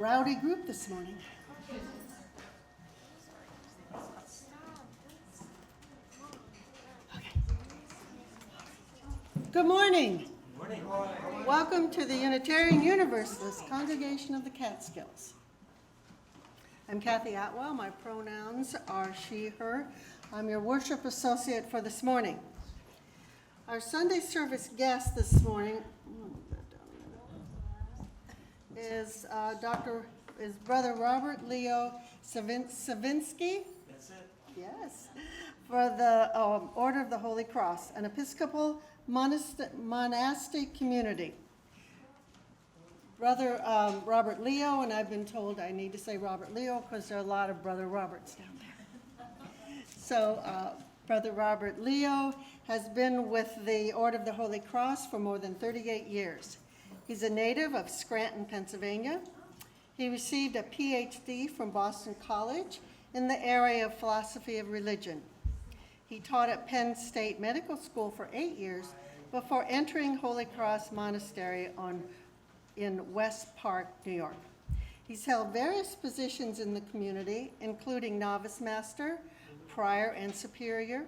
rowdy group this morning. Okay. Good morning. Morning. Welcome to the Unitarian Universalist Congregation of the Catskills. I'm Kathy Atwell. My pronouns are she, her. I'm your worship associate for this morning. Our Sunday service guest this morning is Brother Robert Leo Savinsky. That's it. Yes, for the Order of the Holy Cross, an Episcopal monastic community. Brother Robert Leo, and I've been told I need to say Robert Leo because there are a lot of Brother Roberts down there. So Brother Robert Leo has been with the Order of the Holy Cross for more than 38 years. He's a native of Scranton, Pennsylvania. He received a PhD from Boston College in the area of philosophy of religion. He taught at Penn State Medical School for 8 years before entering Holy Cross Monastery in West Park, New York. He's held various positions in the community, including novice master, prior, and superior.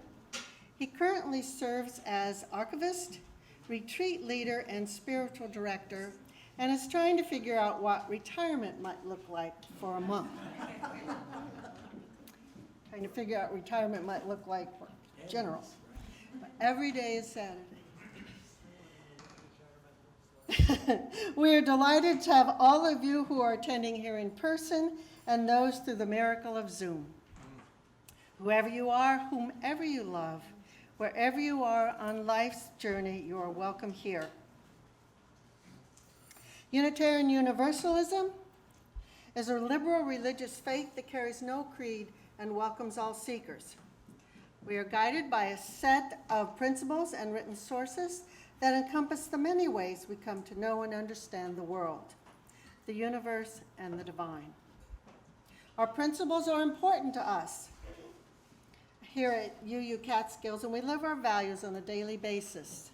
He currently serves as archivist, retreat leader, and spiritual director, and is trying to figure out what retirement might look like for a monk. Trying to figure out what retirement might look like for general. But every day is Saturday. We are delighted to have all of you who are attending here in person and those through the miracle of Zoom. Whoever you are, whomever you love, wherever you are on life's journey, you are welcome here. Unitarian Universalism is a liberal religious faith that carries no creed and welcomes all seekers. We are guided by a set of principles and written sources that encompass the many ways we come to know and understand the world, the universe, and the divine. Our principles are important to us here at UU Catskills, and we live our values on a daily basis.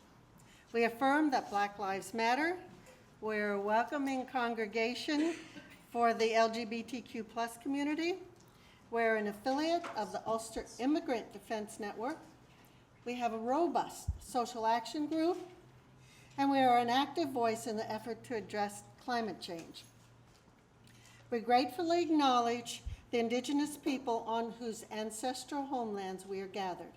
We affirm that Black Lives Matter. We're a welcoming congregation for the LGBTQ+ community. We're an affiliate of the Ulster Immigrant Defense Network. We have a robust social action group, and we are an active voice in the effort to address climate change. We gratefully acknowledge the indigenous people on whose ancestral homelands we are gathered,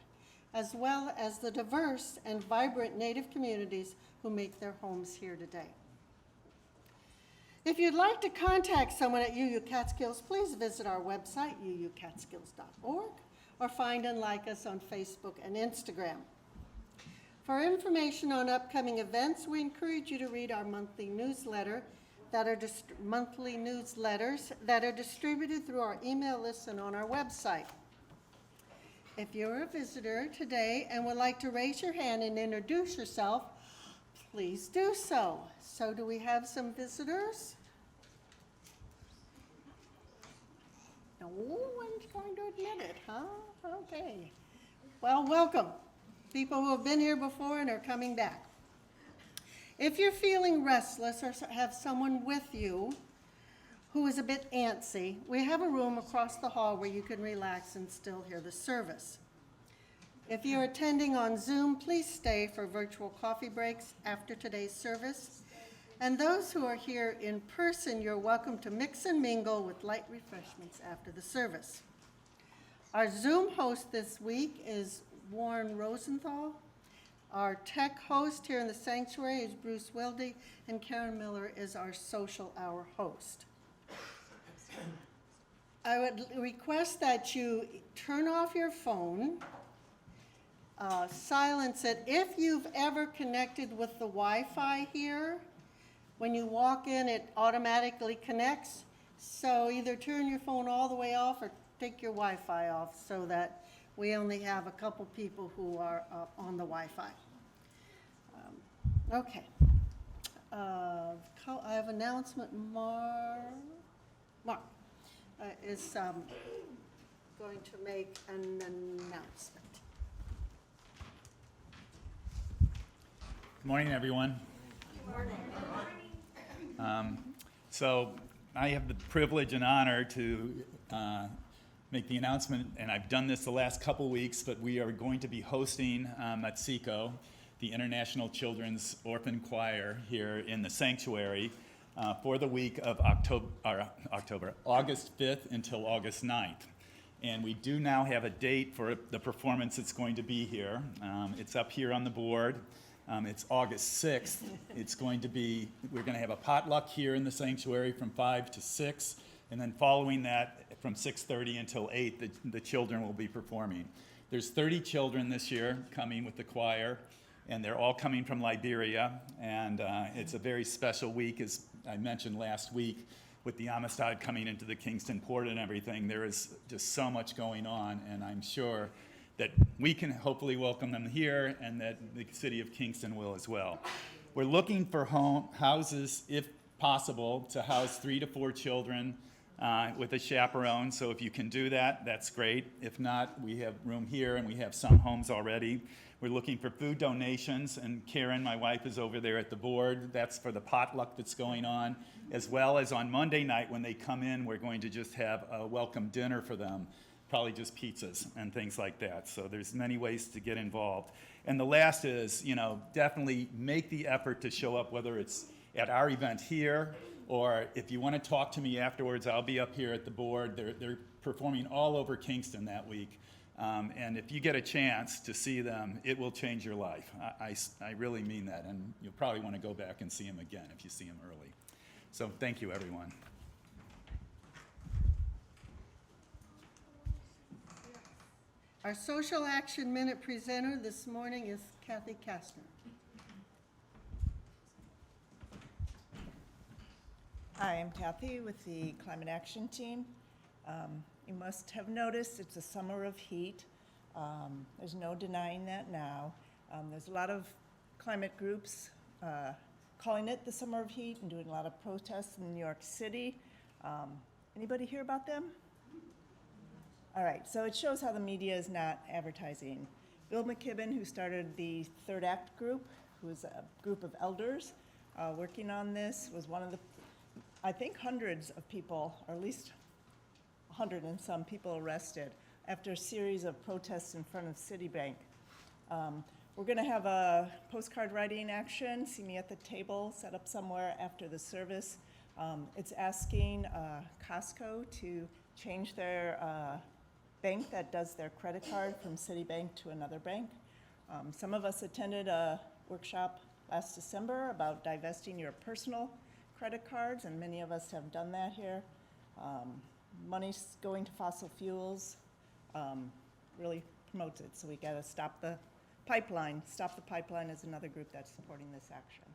as well as the diverse and vibrant Native communities who make their homes here today. If you'd like to contact someone at UU Catskills, please visit our website, uucatskills.org, or find and like us on Facebook and Instagram. For information on upcoming events, we encourage you to read our monthly newsletters that are distributed through our email list and on our website. If you're a visitor today and would like to raise your hand and introduce yourself, please do so. So do we have some visitors? No one's going to admit it, huh? Okay. Well, welcome. People who have been here before and are coming back. If you're feeling restless or have someone with you who is a bit antsy, we have a room across the hall where you can relax and still hear the service. If you're attending on Zoom, please stay for virtual coffee breaks after today's service. And those who are here in person, you're welcome to mix and mingle with light refreshments after the service. Our Zoom host this week is Warren Rosenthal. Our tech host here in the sanctuary is Bruce Wilde, and Karen Miller is our social hour host. I would request that you turn off your phone, silence it. If you've ever connected with the Wi-Fi here, when you walk in, it automatically connects. So either turn your phone all the way off or take your Wi-Fi off so that we only have a couple people who are on the Wi-Fi. Okay. I have announcement. Mark is going to make an announcement. Good morning, everyone. Good morning. So I have the privilege and honor to make the announcement, and I've done this the last couple weeks, but we are going to be hosting at SECO, the International Children's Orphan Choir, here in the sanctuary for the week of August 5th until August 9th. And we do now have a date for the performance that's going to be here. It's up here on the board. It's August 6th. It's going to be, we're going to have a potluck here in the sanctuary from 5 to 6, and then following that, from 6:30 until 8, the children will be performing. There's 30 children this year coming with the choir, and they're all coming from Liberia, and it's a very special week, as I mentioned last week, with the Amistad coming into the Kingston port and everything. There is just so much going on, and I'm sure that we can hopefully welcome them here, and that the city of Kingston will as well. We're looking for houses, if possible, to house 3 to 4 children with a chaperone. So if you can do that, that's great. If not, we have room here, and we have some homes already. We're looking for food donations, and Karen, my wife, is over there at the board. That's for the potluck that's going on, as well as on Monday night when they come in, we're going to just have a welcome dinner for them. Probably just pizzas and things like that. So there's many ways to get involved. And the last is, definitely make the effort to show up, whether it's at our event here, or if you want to talk to me afterwards, I'll be up here at the board. They're performing all over Kingston that week. And if you get a chance to see them, it will change your life. I really mean that. And you'll probably want to go back and see them again if you see them early. So thank you, everyone. Our social action minute presenter this morning is Kathy Kastner. Hi, I'm Kathy with the Climate Action Team. You must have noticed it's a summer of heat. There's no denying that now. There's a lot of climate groups calling it the summer of heat and doing a lot of protests in New York City. Anybody hear about them? All right, so it shows how the media is not advertising. Bill McKibben, who started the Third Act group, who is a group of elders working on this, was one of the, I think, hundreds of people, or at least 100 and some people arrested after a series of protests in front of Citibank. We're gonna have a postcard writing action, see me at the table, set up somewhere after the service. It's asking Costco to change their bank that does their credit card from Citibank to another bank. Some of us attended a workshop last December about divesting your personal credit cards, and many of us have done that here. Money's going to fossil fuels really promotes it, so we gotta stop the pipeline. Stop the Pipeline is another group that's supporting this action.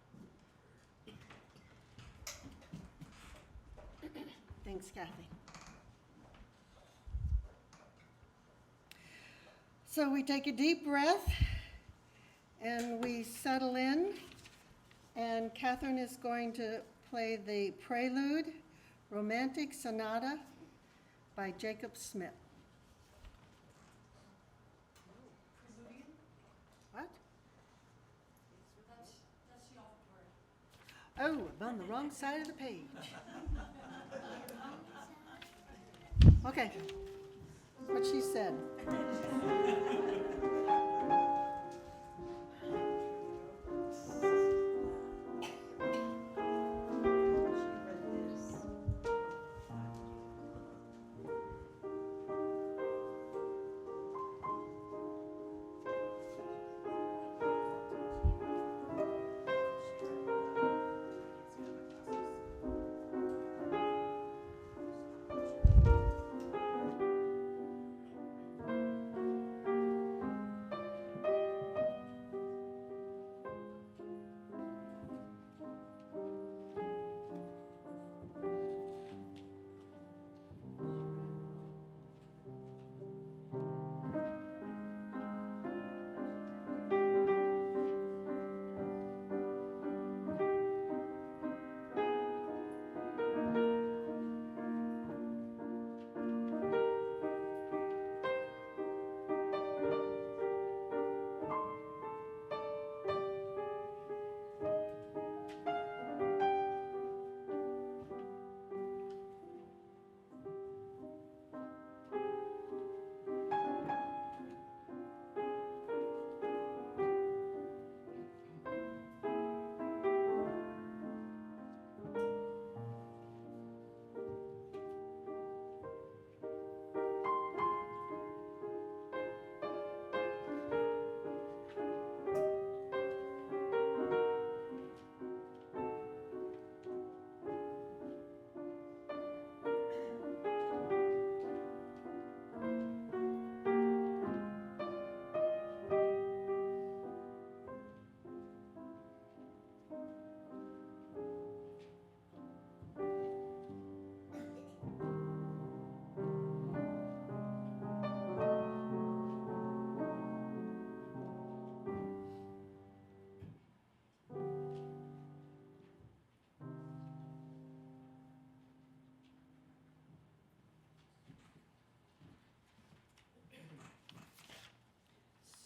Thanks, Kathy. So we take a deep breath and we settle in, and Catherine is going to play the Prelude Romantic Sonata by Jacob Smith. What? Oh, I'm on the wrong side of the page. Okay, what she said.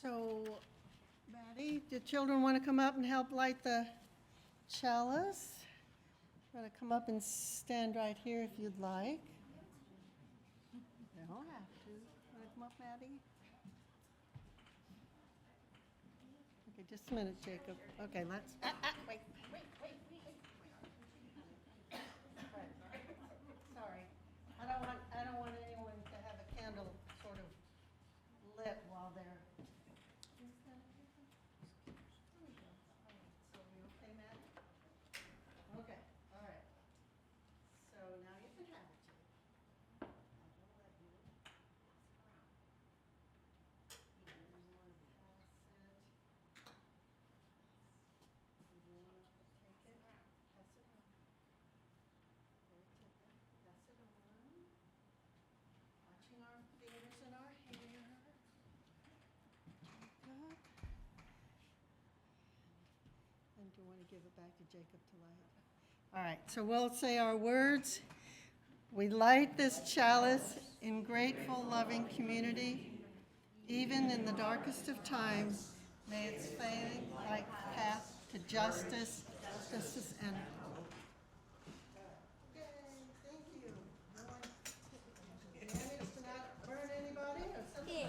So, Maddie, do children want to come up and help light the chalice? Want to come up and stand right here if you'd like. You don't have to. Want to come up, Maddie? Okay, just a minute, Jacob. Okay, let's, wait. Sorry. I don't want anyone to have a candle sort of lit while they're. So you okay, Maddie? Okay, all right. So now you can have it, Jacob. I will let you. Watching our fingers and our hair. Good. And do you want to give it back to Jacob to light? All right, so we'll say our words. We light this chalice in grateful, loving community. Even in the darkest of times, may its flaming light path to justice and hope. Okay, thank you. No one, managed to not burn anybody or something?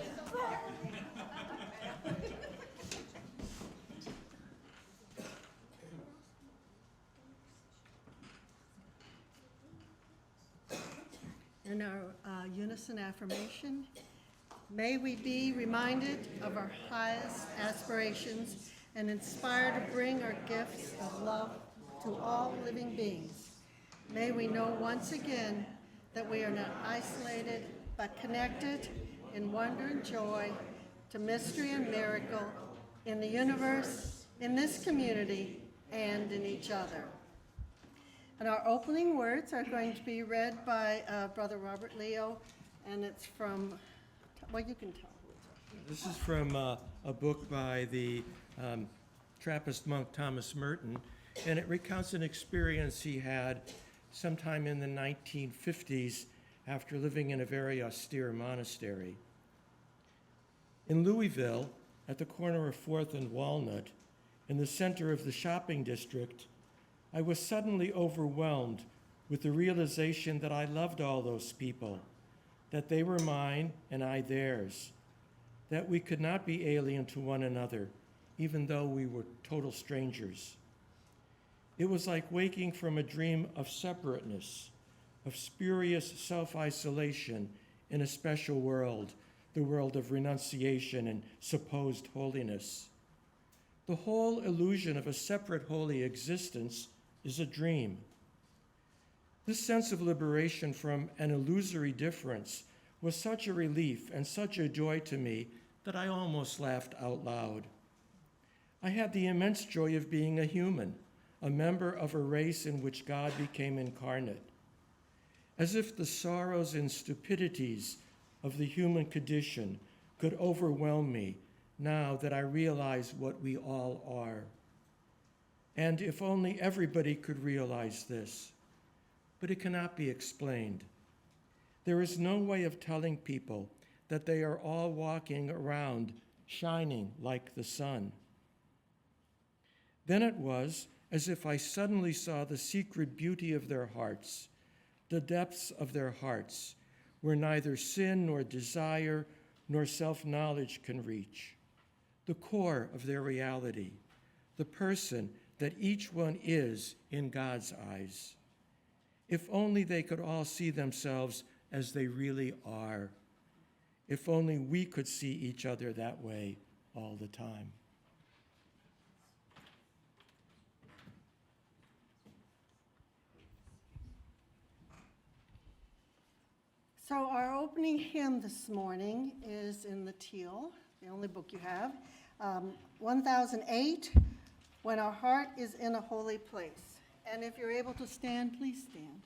In our unison affirmation, may we be reminded of our highest aspirations and inspired to bring our gifts of love to all living beings. May we know once again that we are not isolated, but connected in wonder and joy to mystery and miracle in the universe, in this community, and in each other. And our opening words are going to be read by Brother Robert Leo, and it's from, well, you can tell who it's This is from a book by the Trappist monk Thomas Merton, and it recounts an experience he had sometime in the 1950s after living in a very austere monastery. In Louisville, at the corner of 4th and Walnut, in the center of the shopping district, I was suddenly overwhelmed with the realization that I loved all those people, that they were mine and I theirs, that we could not be alien to one another, even though we were total strangers. It was like waking from a dream of separateness, of spurious self-isolation in a special world, the world of renunciation and supposed holiness. The whole illusion of a separate holy existence is a dream. This sense of liberation from an illusory difference was such a relief and such a joy to me that I almost laughed out loud. I had the immense joy of being a human, a member of a race in which God became incarnate. As if the sorrows and stupidities of the human condition could overwhelm me now that I realize what we all are. And if only everybody could realize this, but it cannot be explained. There is no way of telling people that they are all walking around shining like the sun. Then it was as if I suddenly saw the secret beauty of their hearts, the depths of their hearts, where neither sin nor desire nor self-knowledge can reach, the core of their reality, the person that each one is in God's eyes. If only they could all see themselves as they really are. If only we could see each other that way all the time. So our opening hymn this morning is in the teal, the only book you have, 1008, When Our Heart is in a Holy Place. And if you're able to stand, please stand.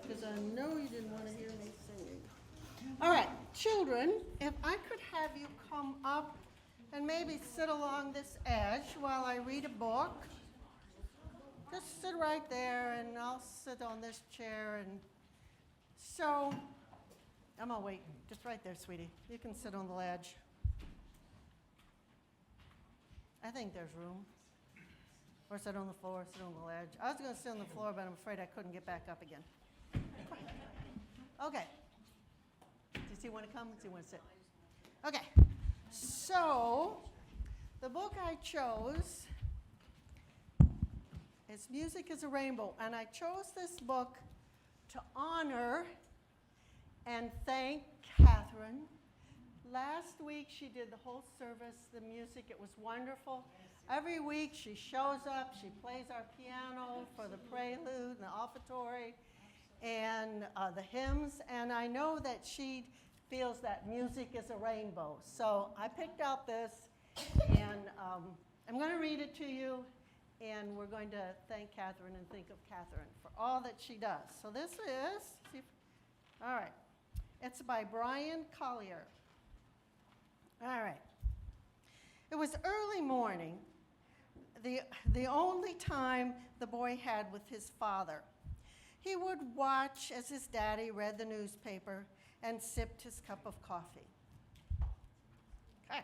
because I know you didn't want to hear me singing. All right, children, if I could have you come up and maybe sit along this edge while I read a book. Just sit right there, and I'll sit on this chair. And so, I'm gonna wait, just right there, sweetie. You can sit on the ledge. I think there's room. Or sit on the floor, sit on the ledge. I was gonna sit on the floor, but I'm afraid I couldn't get back up again. Okay. Does he want to come? Does he want to sit? Okay. So, the book I chose is Music is a Rainbow, and I chose this book to honor and thank Catherine. Last week she did the whole service, the music, it was wonderful. Every week she shows up, she plays our piano for the prelude and the offertory and the hymns, and I know that she feels that music is a rainbow. So I picked out this, and I'm going to read it to you, and we're going to thank Catherine and think of Catherine for all that she does. So this is, all right, it's by Brian Collier. All right. It was early morning, the only time the boy had with his father. He would watch as his daddy read the newspaper and sipped his cup of coffee. Okay.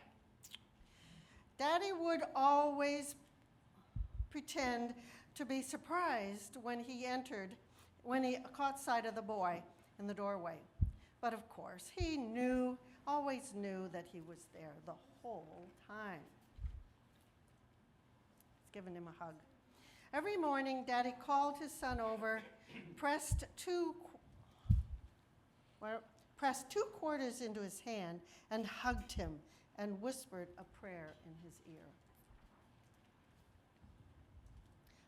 Daddy would always pretend to be surprised when he caught sight of the boy in the doorway. But of course, he always knew that he was there the whole time. He's giving him a hug. Every morning, Daddy called his son over, pressed two quarters into his hand, and hugged him and whispered a prayer in his ear.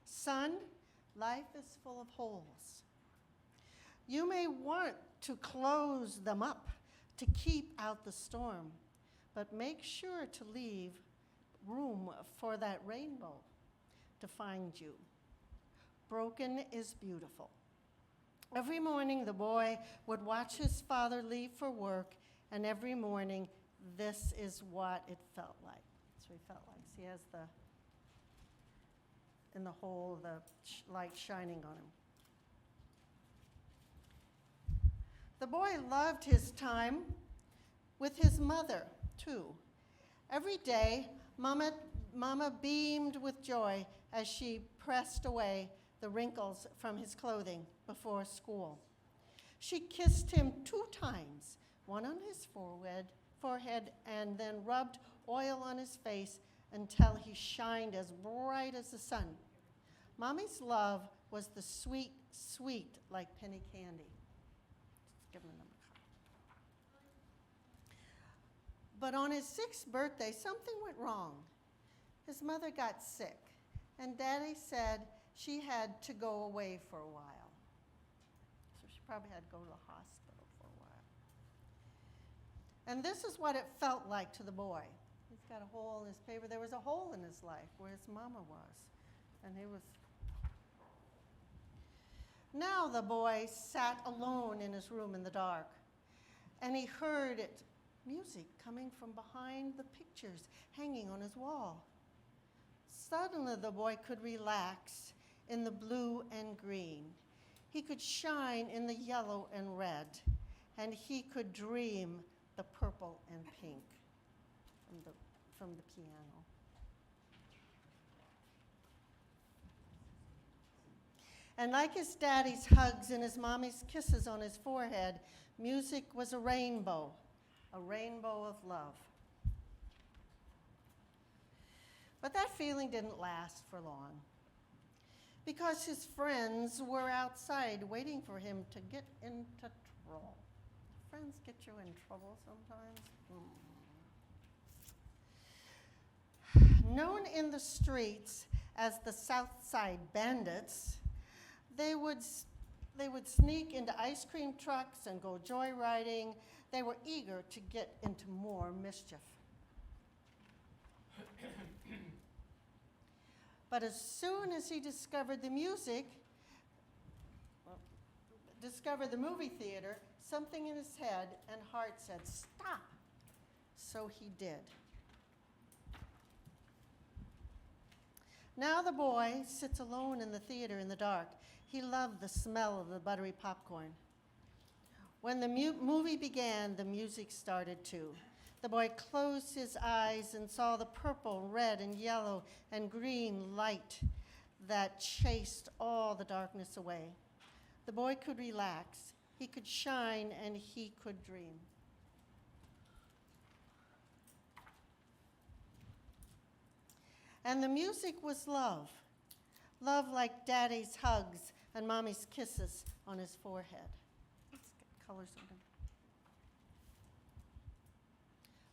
Son, life is full of holes. You may want to close them up to keep out the storm, but make sure to leave room for that rainbow to find you. Broken is beautiful. Every morning the boy would watch his father leave for work, and every morning this is what it felt like. That's what he felt like. So he has in the hole, the light shining on him. The boy loved his time with his mother, too. Every day, Mama beamed with joy as she pressed away the wrinkles from his clothing before school. She kissed him 2 times, one on his forehead, and then rubbed oil on his face until he shined as bright as the sun. Mommy's love was the sweet, sweet like penny candy. Just give him a number. But on his 6th birthday, something went wrong. His mother got sick, and Daddy said she had to go away for a while. So she probably had to go to the hospital for a while. And this is what it felt like to the boy. He's got a hole in his paper. There was a hole in his life where his mama was. And he was. Now the boy sat alone in his room in the dark, and he heard music coming from behind the pictures hanging on his wall. Suddenly the boy could relax in the blue and green. He could shine in the yellow and red, and he could dream the purple and pink from the piano. And like his daddy's hugs and his mommy's kisses on his forehead, music was a rainbow of love. But that feeling didn't last for long, because his friends were outside waiting for him to get into trouble. Friends get you in trouble sometimes. Known in the streets as the South Side Bandits, they would sneak into ice cream trucks and go joyriding. They were eager to get into more mischief. But as soon as he discovered the music, discover the movie theater, something in his head and heart said, "Stop." So he did. Now the boy sits alone in the theater in the dark. He loved the smell of the buttery popcorn. When the movie began, the music started too. The boy closed his eyes and saw the purple, red, and yellow and green light that chased all the darkness away. The boy could relax, he could shine, and he could dream. And the music was love. Love like Daddy's hugs and Mommy's kisses on his forehead. Let's get colors on him.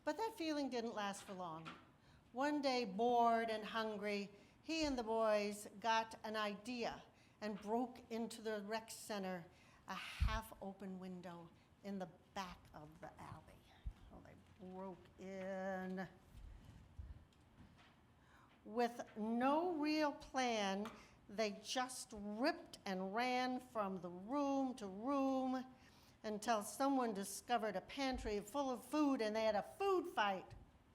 But that feeling didn't last for long. One day, bored and hungry, he and the boys got an idea and broke into the rec center, a half-open window in the back of the alley. Oh, they broke in. With no real plan, they just ripped and ran from the room to room until someone discovered a pantry full of food and they had a food fight.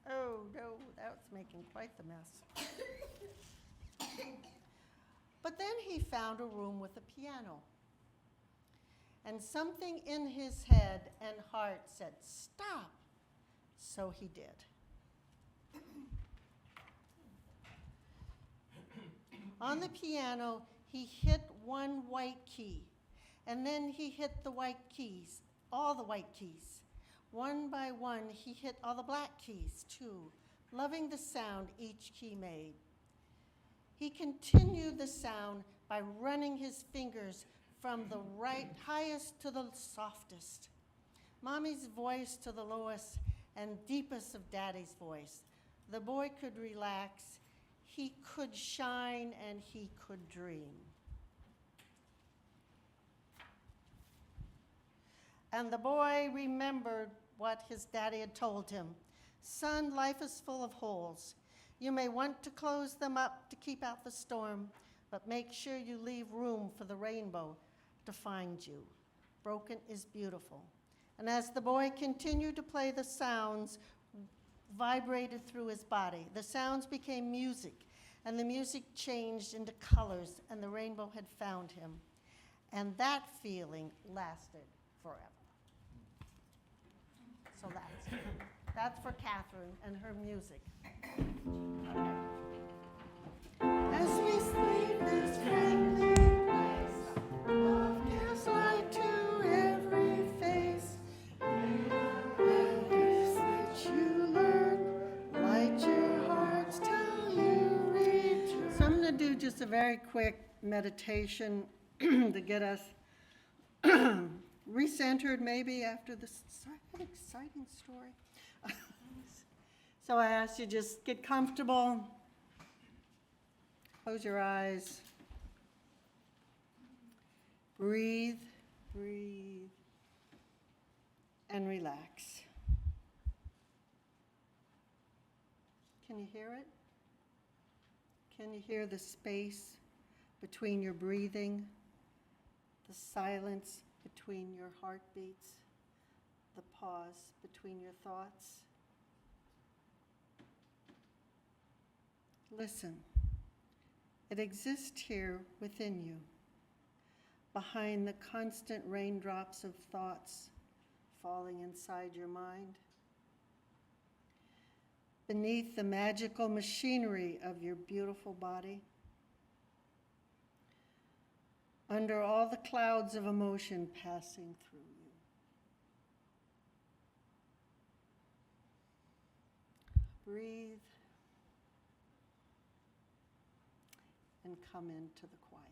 Oh no, that's making quite the mess. But then he found a room with a piano. And something in his head and heart said, "Stop." So he did. On the piano, he hit one white key, and then he hit the white keys, all the white keys. One by one, he hit all the black keys too, loving the sound each key made. He continued the sound by running his fingers from the highest to the softest, Mommy's voice to the lowest and deepest of Daddy's voice. The boy could relax, he could shine, and he could dream. And the boy remembered what his daddy had told him. "Son, life is full of holes. You may want to close them up to keep out the storm, but make sure you leave room for the rainbow to find you. Broken is beautiful." And as the boy continued to play, the sounds vibrated through his body. The sounds became music, and the music changed into colors, and the rainbow had found him. And that feeling lasted forever. So that's for Catherine and her music. Okay. As we sleep this friendly place, love gives light to every face. Letters that you learn, light your hearts till you return. So I'm going to do just a very quick meditation to get us recentered maybe after this exciting story. So I ask you just get comfortable, close your eyes, breathe, breathe, and relax. Can you hear it? Can you hear the space between your breathing, the silence between your heartbeats, the pause between your thoughts? Listen. It exists here within you, behind the constant raindrops of thoughts falling inside your mind, beneath the magical machinery of your beautiful body, under all the clouds of emotion passing through you. Breathe and come into the quiet.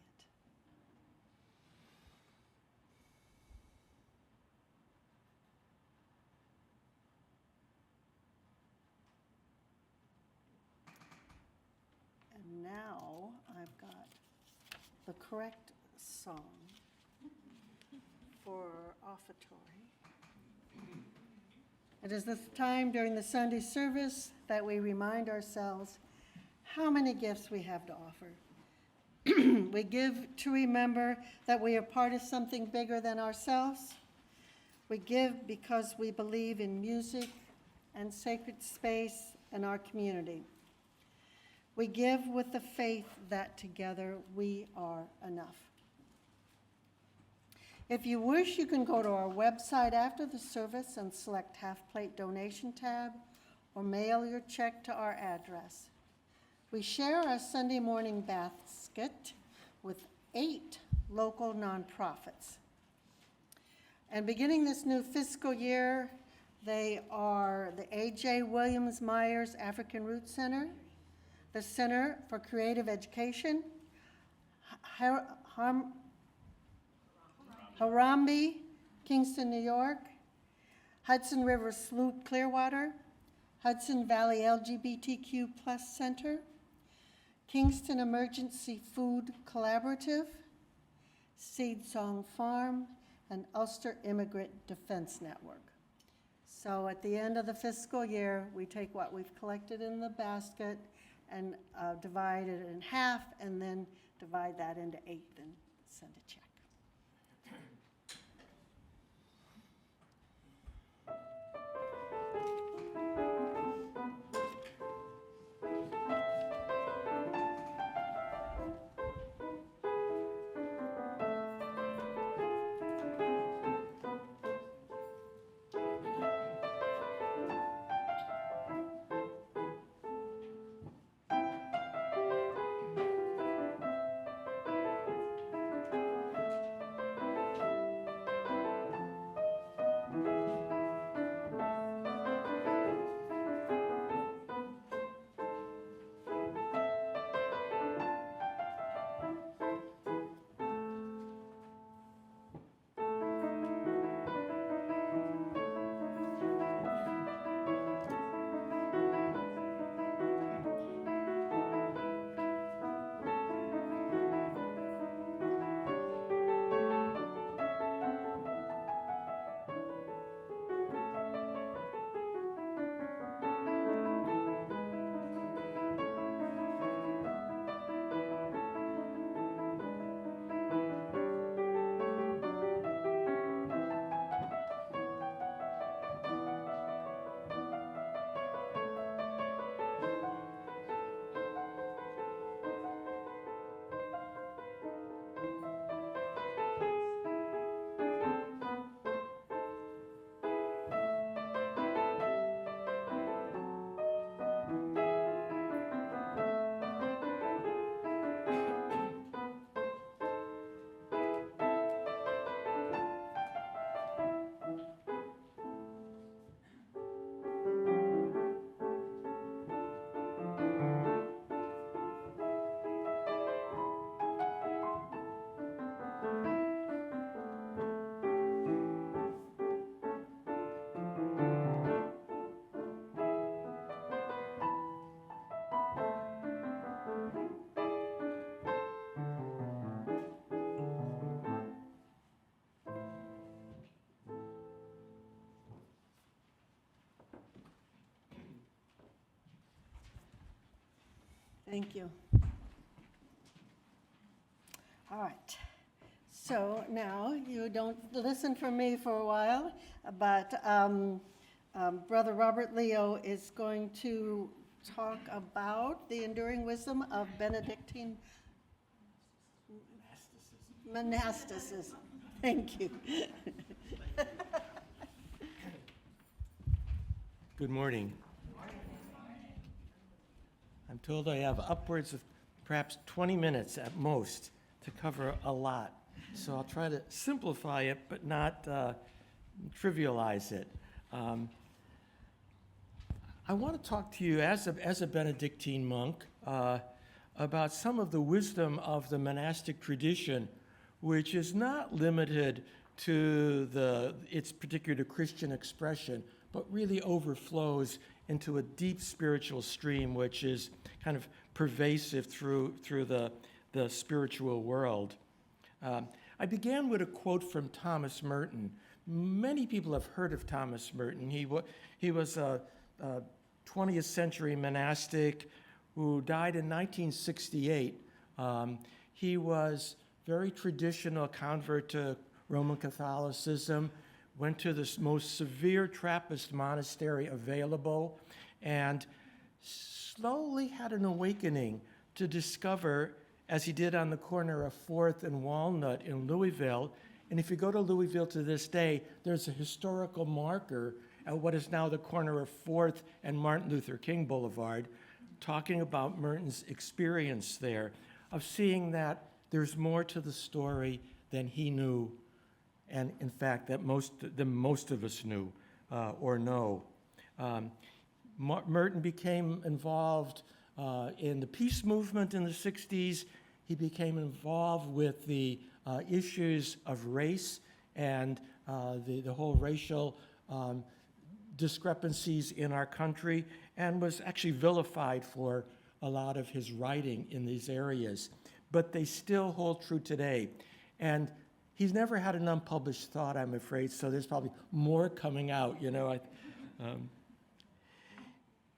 And now I've got the correct song for offertory. It is this time during the Sunday service that we remind ourselves how many gifts we have to offer. We give to remember that we are part of something bigger than ourselves. We give because we believe in music and sacred space in our community. We give with the faith that together we are enough. If you wish, you can go to our website after the service and select Half-Plate Donation tab or mail your check to our address. We share our Sunday morning basket with 8 local nonprofits. And beginning this new fiscal year, they are the A.J. Williams Myers African Roots Center, the Center for Creative Education, Harambee, Kingston, New York, Hudson River Sloop Clearwater, Hudson Valley LGBTQ+ Center, Kingston Emergency Food Collaborative, Seed Song Farm, and Ulster Immigrant Defense Network. So at the end of the fiscal year, we take what we've collected in the basket and divide it in half, and then divide that into 8 and send a check. Thank you. All right. So now you don't listen for me for a while, but Brother Robert Leo is going to talk about the enduring wisdom of Benedictine Monasticism. Thank you. Good morning. I'm told I have upwards of perhaps 20 minutes at most to cover a lot. So I'll try to simplify it, but not trivialize it. I want to talk to you as a Benedictine monk about some of the wisdom of the monastic tradition, which is not limited to its particular Christian expression, but really overflows into a deep spiritual stream, which is kind of pervasive through the spiritual world. I began with a quote from Thomas Merton. Many people have heard of Thomas Merton. He was a 20th century monastic who died in 1968. He was very traditional convert to Roman Catholicism, went to the most severe Trappist monastery available, and slowly had an awakening to discover, as he did on the corner of 4th and Walnut in Louisville. And if you go to Louisville to this day, there's a historical marker at what is now the corner of 4th and Martin Luther King Boulevard, talking about Merton's experience there, of seeing that there's more to the story than he knew, and in fact, that most of us knew or know. Merton became involved in the peace movement in the 60s. He became involved with the issues of race and the whole racial discrepancies in our country, and was actually vilified for a lot of his writing in these areas. But they still hold true today. And he's never had an unpublished thought, I'm afraid, so there's probably more coming out, you know.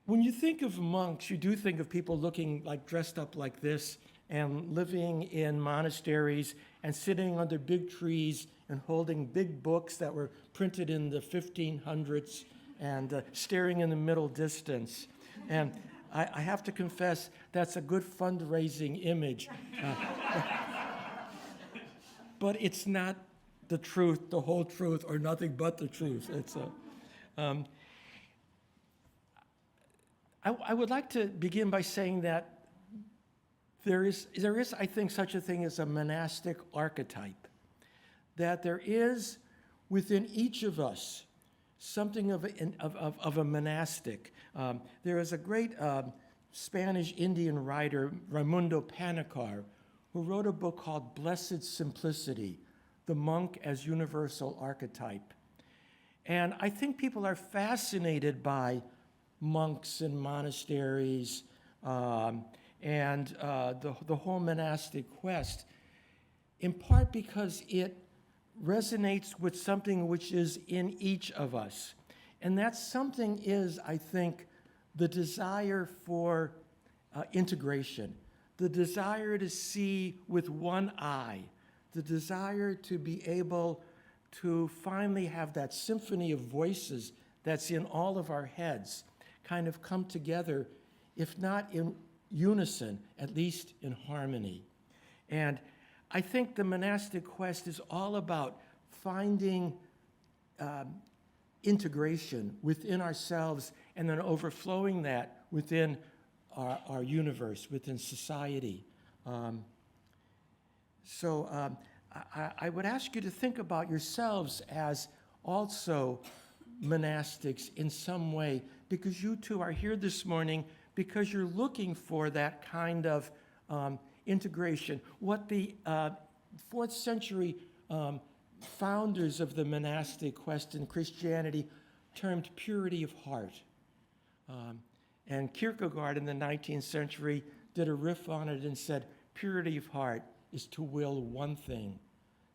When you think of monks, you do think of people looking like dressed up like this and living in monasteries and sitting under big trees and holding big books that were printed in the 1500s and staring in the middle distance. And I have to confess, that's a good fundraising image. But it's not the truth, the whole truth, or nothing but the truth. I would like to begin by saying that there is, I think, such a thing as a monastic archetype. That there is within each of us something of a monastic. There is a great Spanish Indian writer, Raimundo Panicar, who wrote a book called Blessed Simplicity, The Monk as Universal Archetype. And I think people are fascinated by monks and monasteries and the whole monastic quest, in part because it resonates with something which is in each of us. And that something is, I think, the desire for integration, the desire to see with one eye, the desire to be able to finally have that symphony of voices that's in all of our heads kind of come together, if not in unison, at least in harmony. And I think the monastic quest is all about finding integration within ourselves and then overflowing that within our universe, within society. So I would ask you to think about yourselves as also monastics in some way, because you too are here this morning because you're looking for that kind of integration. What the 4th century founders of the monastic quest in Christianity termed purity of heart. And Kierkegaard in the 19th century did a riff on it and said, purity of heart is to will one thing,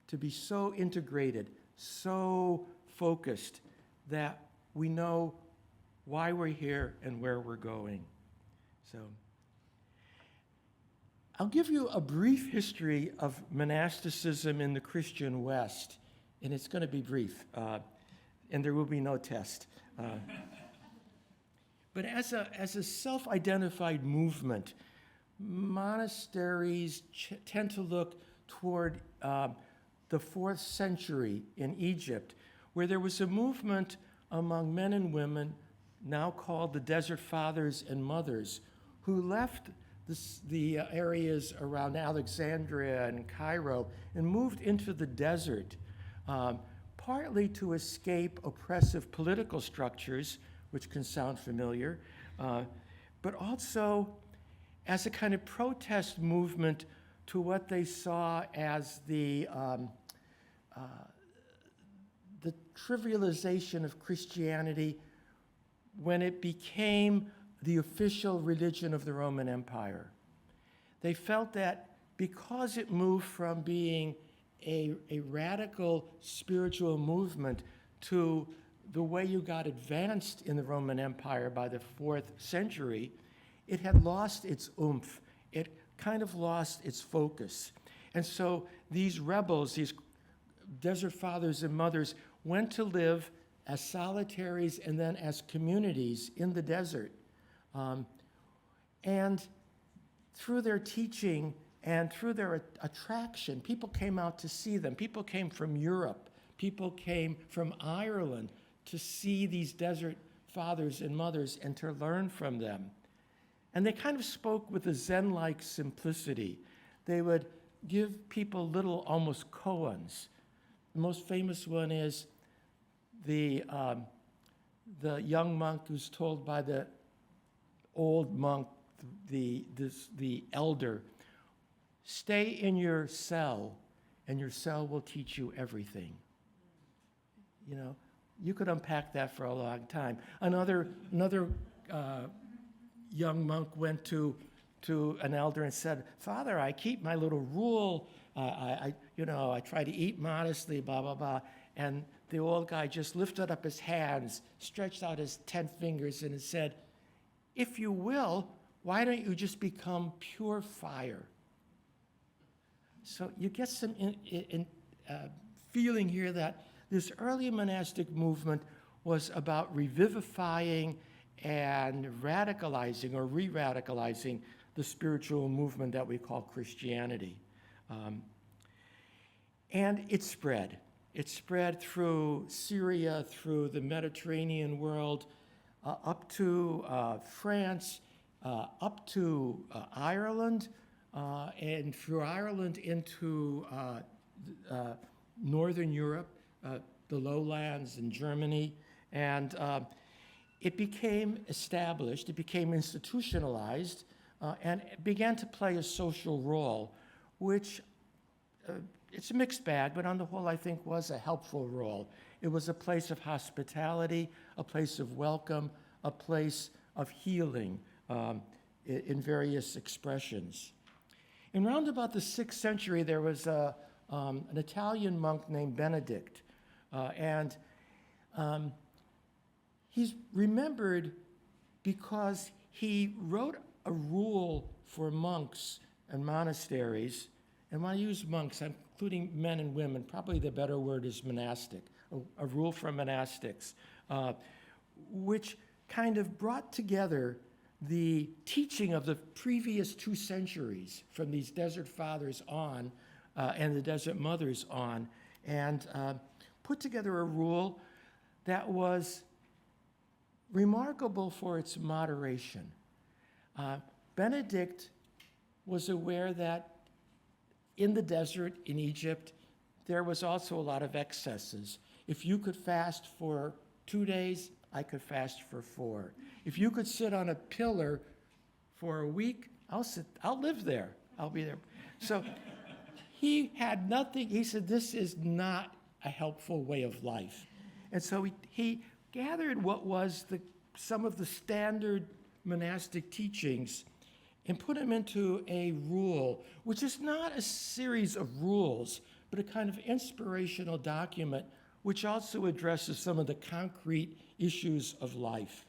to be so integrated, so focused that we know why we're here and where we're going. So I'll give you a brief history of monasticism in the Christian West, and it's going to be brief, and there will be no test. But as a self-identified movement, monasteries tend to look toward the 4th century in Egypt, where there was a movement among men and women, now called the Desert Fathers and Mothers, who left the areas around Alexandria and Cairo and moved into the desert, partly to escape oppressive political structures, which can sound familiar, but also as a kind of protest movement to what they saw as the trivialization of Christianity when it became the official religion of the Roman Empire. They felt that because it moved from being a radical spiritual movement to the way you got advanced in the Roman Empire by the 4th century, it had lost its oomph. It kind of lost its focus. And so these rebels, these desert fathers and mothers, went to live as solitaries and then as communities in the desert. And through their teaching and through their attraction, people came out to see them. People came from Europe. People came from Ireland to see these desert fathers and mothers and to learn from them. And they kind of spoke with a Zen-like simplicity. They would give people little, almost koans. The most famous one is the young monk who's told by the old monk, the elder, stay in your cell, and your cell will teach you everything. You know, you could unpack that for a long time. Another young monk went to an elder and said, "Father, I keep my little rule. I try to eat modestly, blah, blah, blah." And the old guy just lifted up his hands, stretched out his 10 fingers, and said, "If you will, why don't you just become pure fire?" So you get some feeling here that this early monastic movement was about revivifying and radicalizing or re-radicalizing the spiritual movement that we call Christianity. And it spread. It spread through Syria, through the Mediterranean world, up to France, up to Ireland, and through Ireland into Northern Europe, the lowlands in Germany. And it became established, it became institutionalized, and it began to play a social role, which it's a mixed bag, but on the whole, I think was a helpful role. It was a place of hospitality, a place of welcome, a place of healing in various expressions. In round about the 6th century, there was an Italian monk named Benedict, and he's remembered because he wrote a rule for monks and monasteries, and when I use monks, I'm including men and women, probably the better word is monastic, a rule for monastics, which kind of brought together the teaching of the previous 2 centuries from these desert fathers on and the desert mothers on, and put together a rule that was remarkable for its moderation. Benedict was aware that in the desert in Egypt, there was also a lot of excesses. If you could fast for 2 days, I could fast for 4. If you could sit on a pillar for a week, I'll live there. I'll be there. So he had nothing. He said, this is not a helpful way of life. And so he gathered what was some of the standard monastic teachings and put them into a rule, which is not a series of rules, but a kind of inspirational document which also addresses some of the concrete issues of life.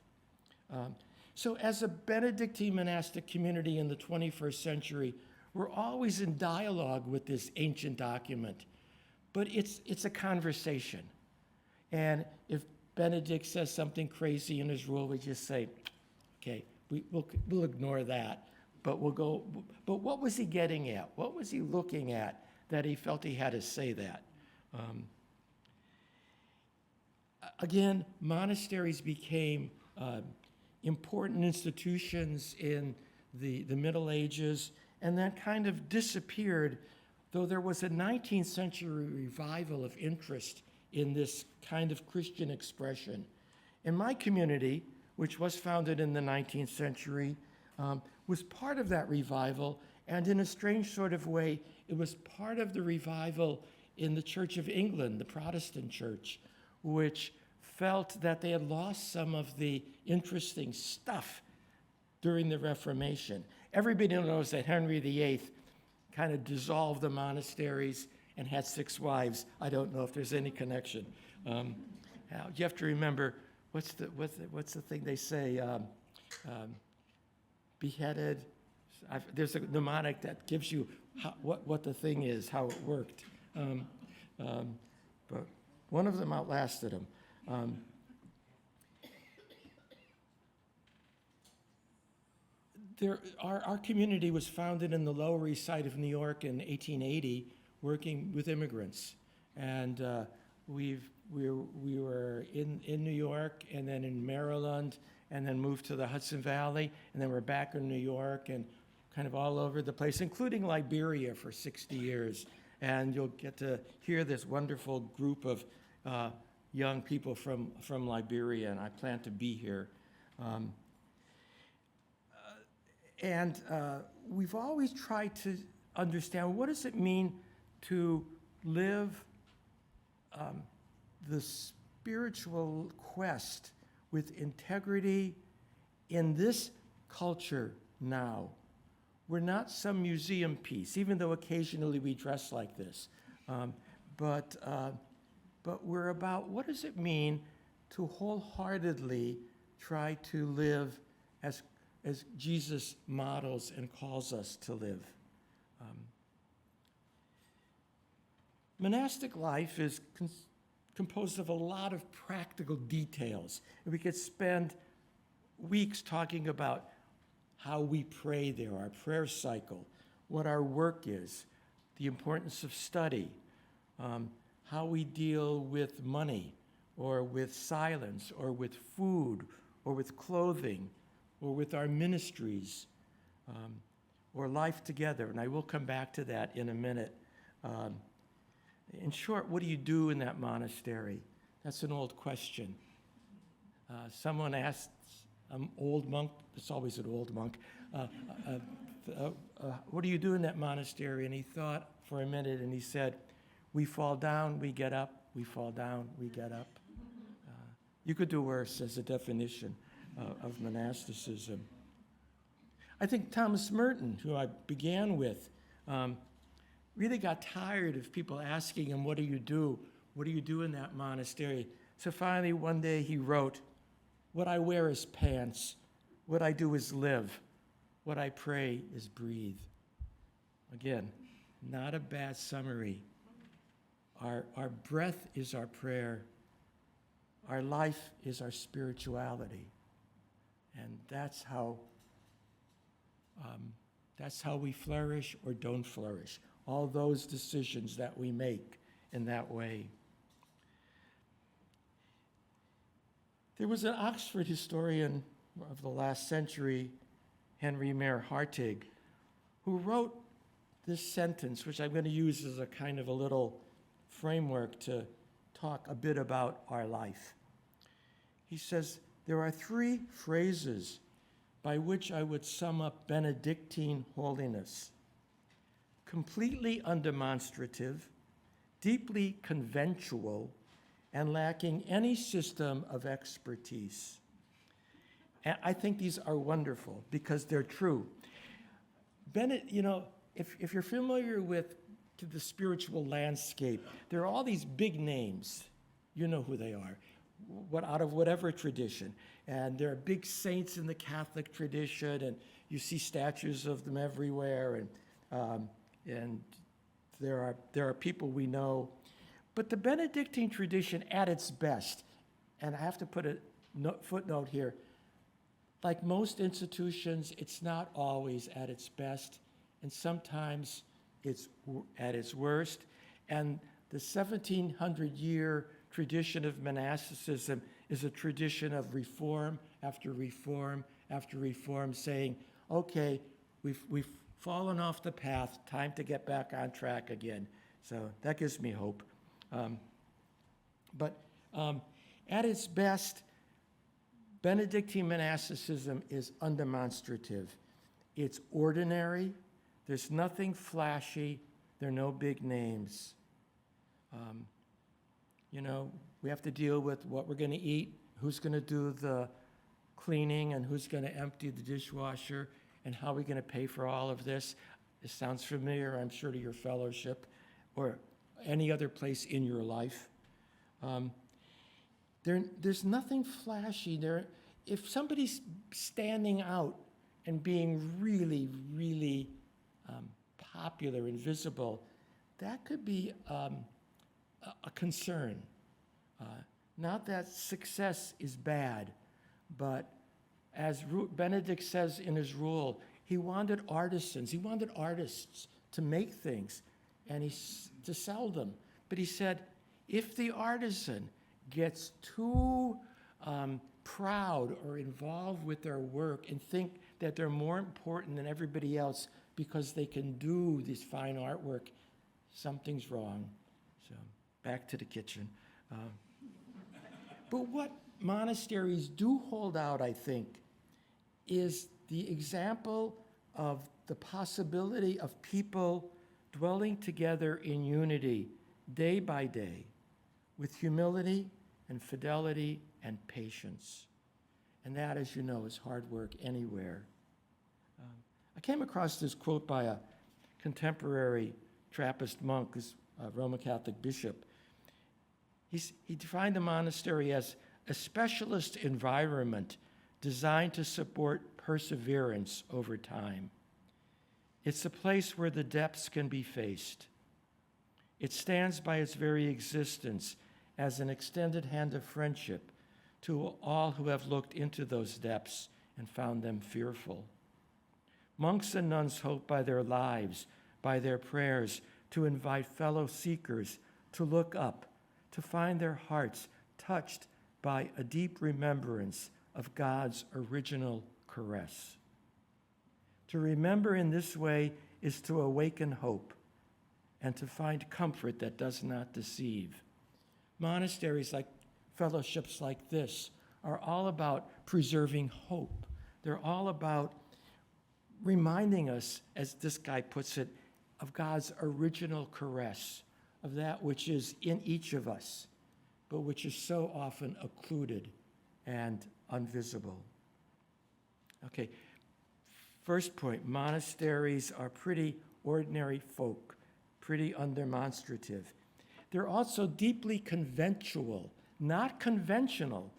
So as a Benedictine monastic community in the 21st century, we're always in dialogue with this ancient document, but it's a conversation. And if Benedict says something crazy in his rule, we just say, okay, we'll ignore that. But but what was he getting at? What was he looking at that he felt he had to say that? Again, monasteries became important institutions in the Middle Ages and then kind of disappeared, though there was a 19th century revival of interest in this kind of Christian expression. In my community, which was founded in the 19th century, was part of that revival, and in a strange sort of way, it was part of the revival in the Church of England, the Protestant church, which felt that they had lost some of the interesting stuff during the Reformation. Everybody knows that Henry VIII kind of dissolved the monasteries and had 6 wives. I don't know if there's any connection. You have to remember, what's the thing they say? Beheaded, There's a mnemonic that gives you what the thing is, how it worked. But one of them outlasted him. Our community was founded in the Lower East Side of New York in 1880, working with immigrants. And we were in New York, and then in Maryland, and then moved to the Hudson Valley, and then we're back in New York, and kind of all over the place, including Liberia for 60 years. And you'll get to hear this wonderful group of young people from Liberia, and I plan to be here. And we've always tried to understand, what does it mean to live the spiritual quest with integrity in this culture now? We're not some museum piece, even though occasionally we dress like this. But we're about, what does it mean to wholeheartedly try to live as Jesus models and calls us to live? Monastic life is composed of a lot of practical details. And we could spend weeks talking about how we pray there, our prayer cycle, what our work is, the importance of study, how we deal with money, or with silence, or with food, or with clothing, or with our ministries, or life together. And I will come back to that in a minute. In short, what do you do in that monastery? That's an old question. Someone asked an old monk, it's always an old monk, what do you do in that monastery? And he thought for a minute, and he said, we fall down, we get up, we fall down, we get up. You could do worse as a definition of monasticism. I think Thomas Merton, who I began with, really got tired of people asking him, what do you do? What do you do in that monastery? So finally, one day he wrote, what I wear is pants. What I do is live. What I pray is breathe. Again, not a bad summary. Our breath is our prayer. Our life is our spirituality. And that's how we flourish or don't flourish. All those decisions that we make in that way. There was an Oxford historian of the last century, Henry Mayer Hartig, who wrote this sentence, which I'm going to use as a kind of a little framework to talk a bit about our life. He says, there are three phrases by which I would sum up Benedictine holiness: completely undemonstrative, deeply conventual, and lacking any system of expertise. And I think these are wonderful because they're true. If you're familiar with the spiritual landscape, there are all these big names. You know who they are, out of whatever tradition. And there are big saints in the Catholic tradition, and you see statues of them everywhere, and there are people we know. But the Benedictine tradition at its best, and I have to put a footnote here, like most institutions, it's not always at its best, and sometimes it's at its worst. And the 1700-year tradition of monasticism is a tradition of reform after reform after reform, saying, okay, we've fallen off the path, time to get back on track again. So that gives me hope. But at its best, Benedictine monasticism is undemonstrative. It's ordinary. There's nothing flashy. There are no big names. We have to deal with what we're going to eat, who's going to do the cleaning, and who's going to empty the dishwasher, and how are we going to pay for all of this. This sounds familiar, I'm sure, to your fellowship or any other place in your life. There's nothing flashy there. If somebody's standing out and being really, really popular and visible, that could be a concern. Not that success is bad, but as Benedict says in his rule, he wanted artisans, he wanted artists to make things and to sell them. But he said, if the artisan gets too proud or involved with their work and think that they're more important than everybody else because they can do this fine artwork, something's wrong. So back to the kitchen. But what monasteries do hold out, I think, is the example of the possibility of people dwelling together in unity day by day with humility and fidelity and patience. And that, as you know, is hard work anywhere. I came across this quote by a contemporary Trappist monk, who's a Roman Catholic bishop. He defined the monastery as a specialist environment designed to support perseverance over time. It's a place where the depths can be faced. It stands by its very existence as an extended hand of friendship to all who have looked into those depths and found them fearful. Monks and nuns hope by their lives, by their prayers, to invite fellow seekers to look up, to find their hearts touched by a deep remembrance of God's original caress. To remember in this way is to awaken hope and to find comfort that does not deceive. Monasteries like fellowships like this are all about preserving hope. They're all about reminding us, as this guy puts it, of God's original caress, of that which is in each of us, but which is so often occluded and invisible. Okay, first point, monasteries are pretty ordinary folk, pretty undemonstrative. They're also deeply conventual, not conventional,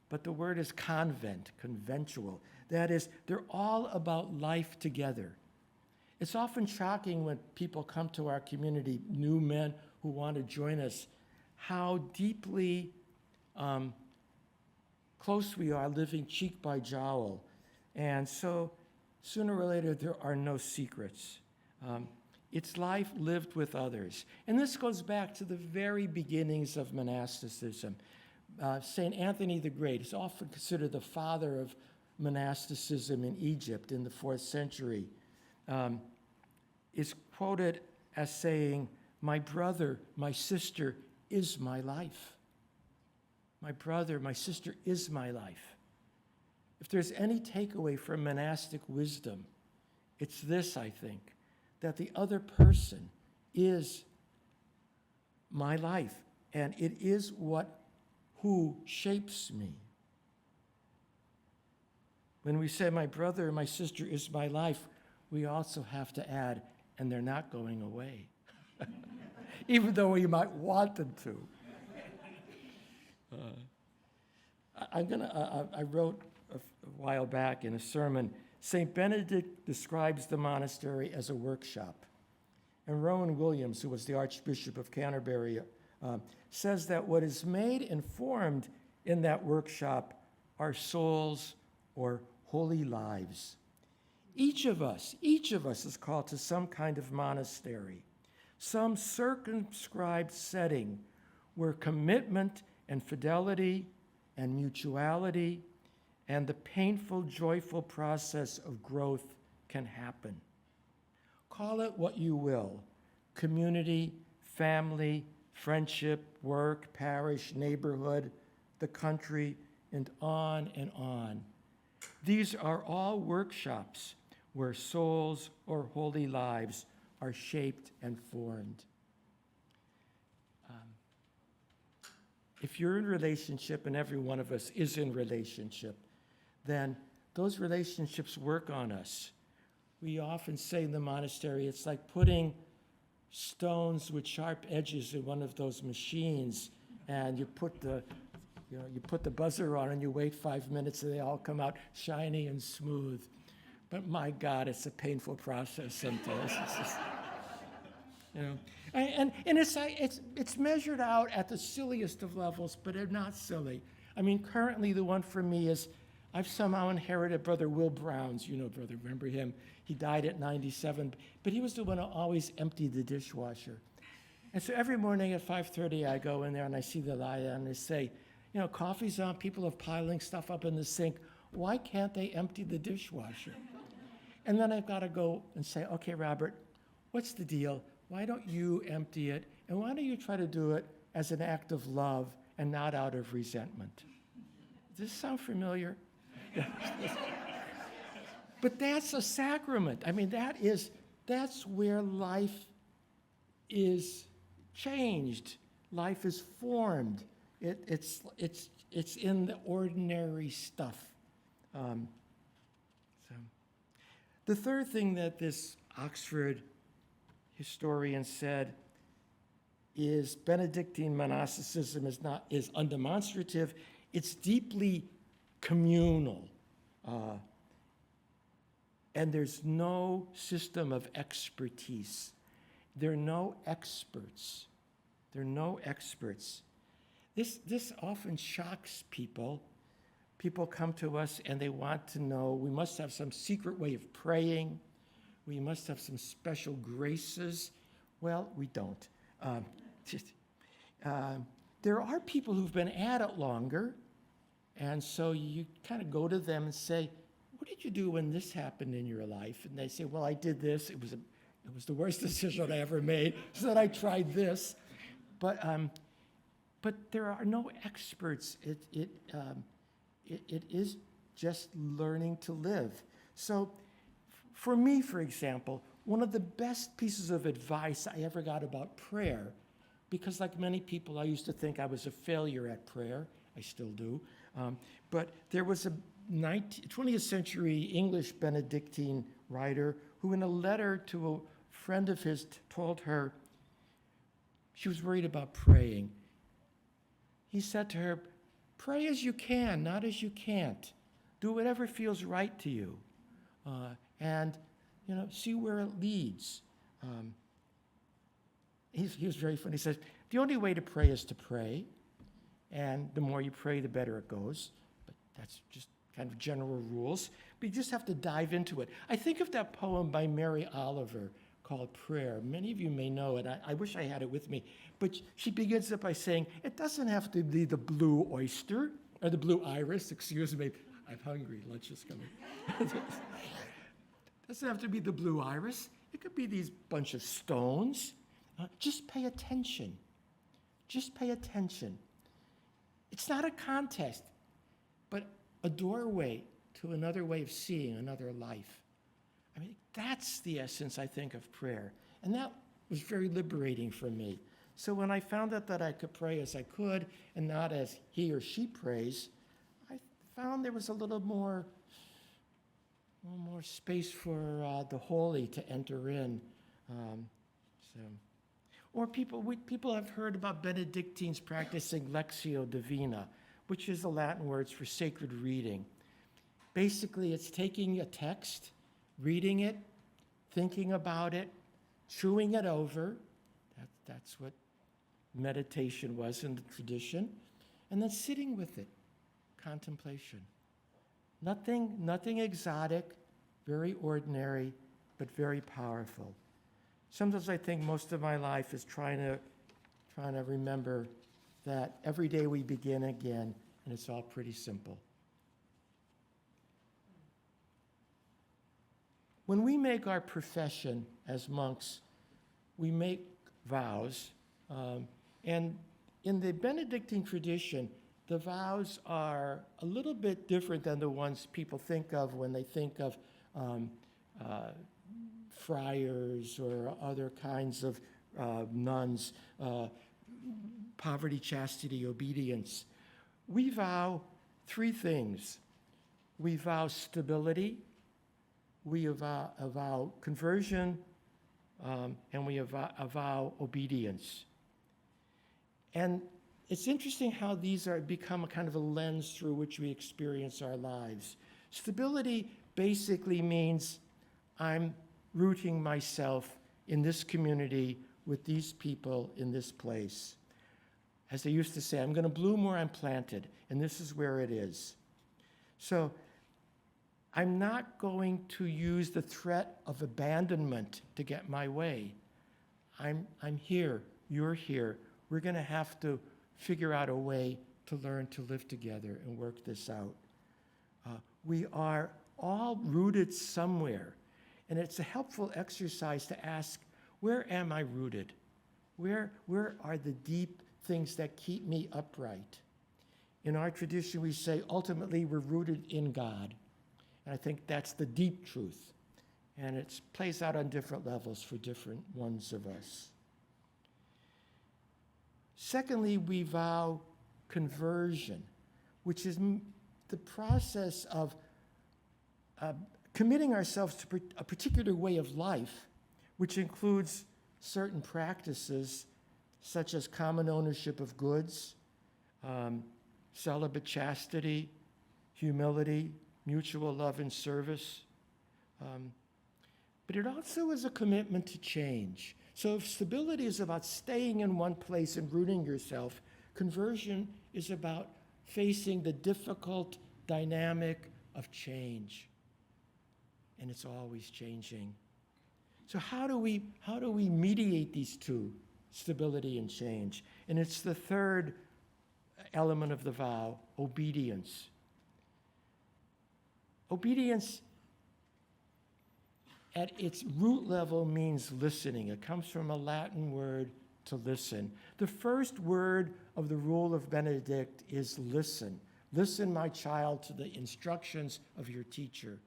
but the word is convent, conventual. That is, they're all about life together. It's often shocking when people come to our community, new men who want to join us, how deeply close we are, living cheek by jowl. And so sooner or later, there are no secrets. It's life lived with others. And this goes back to the very beginnings of monasticism. St. Anthony the Great is often considered the father of monasticism in Egypt in the 4th century. Is quoted as saying, "My brother, my sister is my life. My brother, my sister is my life." If there's any takeaway from monastic wisdom, it's this, I think, that the other person is my life, and it is who shapes me. When we say my brother or my sister is my life, we also have to add, and they're not going away, even though we might want them to. I wrote a while back in a sermon, St. Benedict describes the monastery as a workshop. And Rowan Williams, who was the Archbishop of Canterbury, says that what is made and formed in that workshop are souls or holy lives. Each of us is called to some kind of monastery, some circumscribed setting where commitment and fidelity and mutuality and the painful, joyful process of growth can happen. Call it what you will, community, family, friendship, work, parish, neighborhood, the country, and on and on. These are all workshops where souls or holy lives are shaped and formed. If you're in relationship, and every one of us is in relationship, then those relationships work on us. We often say in the monastery, it's like putting stones with sharp edges in one of those machines, and you put the buzzer on and you wait 5 minutes and they all come out shiny and smooth. but my God, it's a painful process sometimes. It's just, you know, and it's measured out at the silliest of levels, but they're not silly. I mean, currently the one for me is I've somehow inherited Brother Will Brown's, you know, brother, remember him? He died at 97, but he was the one who always emptied the dishwasher. And so every morning at 5:30, I go in there and I see the light and they say, you know, coffee's on, people are piling stuff up in the sink. Why can't they empty the dishwasher? And then I've got to go and say, okay, Robert, what's the deal? Why don't you empty it? And why don't you try to do it as an act of love and not out of resentment? Does this sound familiar? But that's a sacrament. I mean, that's where life is changed. Life is formed. It's in the ordinary stuff. So, the third thing that this Oxford historian said is Benedictine monasticism is undemonstrative. It's deeply communal. And there's no system of expertise. There are no experts. There are no experts. This often shocks people. People come to us and they want to know, we must have some secret way of praying. We must have some special graces. Well, we don't. There are people who've been at it longer, and so you kind of go to them and say, what did you do when this happened in your life? And they say, well, I did this. It was the worst decision I ever made, so that I tried this. But there are no experts. It is just learning to live. So for me, for example, one of the best pieces of advice I ever got about prayer, because like many people, I used to think I was a failure at prayer. I still do. But there was a 20th century English Benedictine writer who, in a letter to a friend of his, told her she was worried about praying. He said to her, pray as you can, not as you can't. Do whatever feels right to you. And, you know, see where it leads. He was very funny. He says, the only way to pray is to pray. And the more you pray, the better it goes. But that's just kind of general rules. But you just have to dive into it. I think of that poem by Mary Oliver called Prayer. Many of you may know it. I wish I had it with me. But she begins it by saying, it doesn't have to be the blue oyster, or the blue iris, excuse me. I'm hungry, lunch is coming. It doesn't have to be the blue iris. It could be these bunch of stones. Just pay attention. Just pay attention. It's not a contest, but a doorway to another way of seeing another life. I mean, that's the essence, I think, of prayer. And that was very liberating for me. So when I found out that I could pray as I could and not as he or she prays, I found there was a little more space for the holy to enter in. Or people have heard about Benedictines practicing Lectio Divina, which is the Latin words for sacred reading. Basically, it's taking a text, reading it, thinking about it, chewing it over. That's what meditation was in the tradition. And then sitting with it, contemplation. Nothing exotic, very ordinary, but very powerful. Sometimes I think most of my life is trying to remember that every day we begin again, and it's all pretty simple. When we make our profession as monks, we make vows. And in the Benedictine tradition, the vows are a little bit different than the ones people think of when they think of friars or other kinds of nuns, poverty, chastity, obedience. We vow three things. We vow stability, we vow conversion, and we vow obedience. And it's interesting how these become a kind of a lens through which we experience our lives. Stability basically means I'm rooting myself in this community with these people in this place. As they used to say, I'm going to bloom where I'm planted, and this is where it is. So I'm not going to use the threat of abandonment to get my way. I'm here, you're here. We're going to have to figure out a way to learn to live together and work this out. We are all rooted somewhere, and it's a helpful exercise to ask, where am I rooted? Where are the deep things that keep me upright? In our tradition, we say, ultimately, we're rooted in God. And I think that's the deep truth. And it plays out on different levels for different ones of us. Secondly, we vow conversion, which is the process of committing ourselves to a particular way of life, which includes certain practices such as common ownership of goods, celibate chastity, humility, mutual love and service. But it also is a commitment to change. So if stability is about staying in one place and rooting yourself, conversion is about facing the difficult dynamic of change. And it's always changing. So how do we mediate these two, stability and change? And it's the third element of the vow, obedience. Obedience at its root level means listening. It comes from a Latin word, to listen. The first word of the rule of Benedict is listen. Listen, my child, to the instructions of your teacher.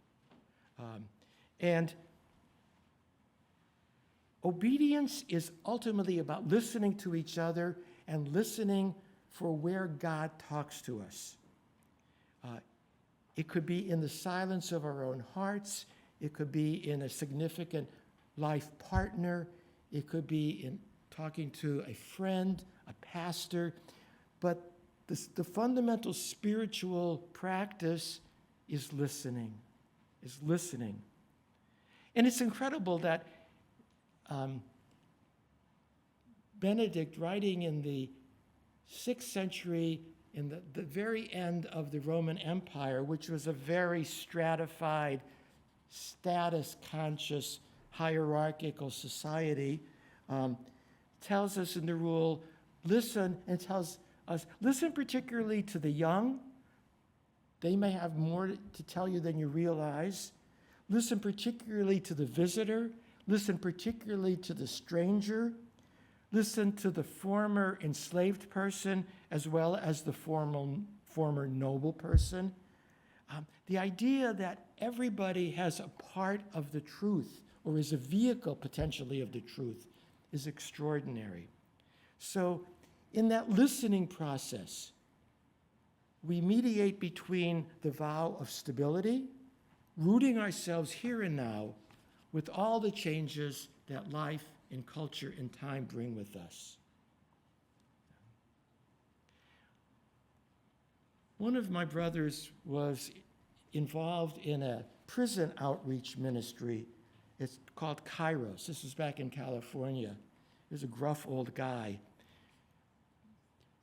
And obedience is ultimately about listening to each other and listening for where God talks to us. It could be in the silence of our own hearts. It could be in a significant life partner. It could be in talking to a friend, a pastor. But the fundamental spiritual practice is listening, And it's incredible that Benedict, writing in the 6th century, in the very end of the Roman Empire, which was a very stratified, status-conscious, hierarchical society, tells us in the rule, listen, and tells us, listen particularly to the young. They may have more to tell you than you realize. Listen particularly to the visitor. Listen particularly to the stranger. Listen to the former enslaved person as well as the former noble person. The idea that everybody has a part of the truth or is a vehicle potentially of the truth is extraordinary. So in that listening process, we mediate between the vow of stability, rooting ourselves here and now with all the changes that life and culture and time bring with us. One of my brothers was involved in a prison outreach ministry. It's called Kairos. This was back in California. He was a gruff old guy.